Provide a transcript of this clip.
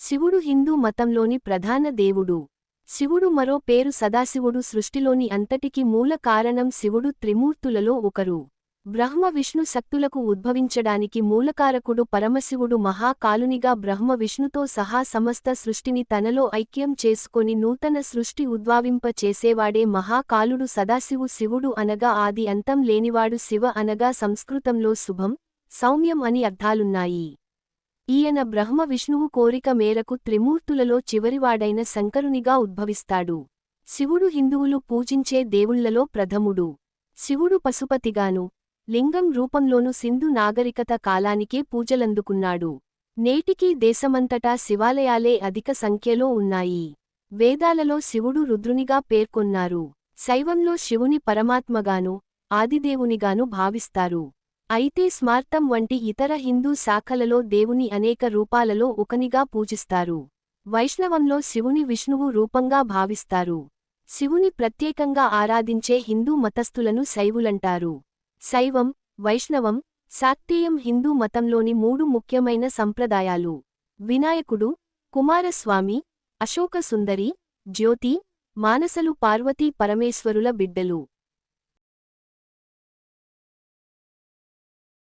శివుడు హిందూ మతంలోని ప్రధాన దేవుడు. శివుడు మరో పేరు సదాశివుడు. సృష్టిలోని అంతటికి మూల కారణం శివుడు. త్రిమూర్తులలో ఒకరు. బ్రహ్మ విష్ణు శక్తులకు ఉద్భవించడానికి మూలకారకుడు పరమశివుడు. మహాకాలునిగా బ్రహ్మ విష్ణుతో సహా సమస్త సృష్టిని తనలో ఐక్యం చేసుకొని నూతన సృష్టి ఉద్భవింప చేసేవాడే మహాకాలుడు. సదాశివు. శివుడు అనగా ఆది అంతం లేనివాడు. శివ అనగా సంస్కృతంలో శుభం, సౌమ్యం అని అర్థాలున్నాయి. ఈయన బ్రహ్మ విష్ణువు కోరిక మేరకు త్రిమూర్తులలో చివరివాడైన శంకరునిగా ఉద్భవిస్తాడు. శివుడు హిందువులు పూజించే దేవుళ్లలో ప్రథముడు. శివుడు పశుపతిగాను, లింగం రూపంలోను సింధు నాగరికత కాలానికే పూజలందుకున్నాడు. నేటికీ దేశమంతటా శివాలయాలే అధిక సంఖ్యలో ఉన్నాయి. వేదాలలో శివుడు రుద్రునిగా పేర్కొన్నారు. శైవంలో శివుని పరమాత్మగాను, ఆదిదేవునిగాను భావిస్తారు. అయితే స్మార్తం వంటి ఇతర హిందూ శాఖలలో దేవుని అనేక రూపాలలో ఒకనిగా పూజిస్తారు. వైష్ణవంలో శివుని విష్ణువు రూపంగా భావిస్తారు. శివుని ప్రత్యేకంగా ఆరాధించే హిందూ మతస్థులను శైవులంటారు. శైవం, వైష్ణవం, శాక్తేయం హిందూ మతంలోని మూడు ముఖ్యమైన సంప్రదాయాలు. వినాయకుడు, కుమారస్వామి, అశోక సుందరి, జ్యోతి, మానసలు పార్వతీ పరమేశ్వరుల బిడ్డలు.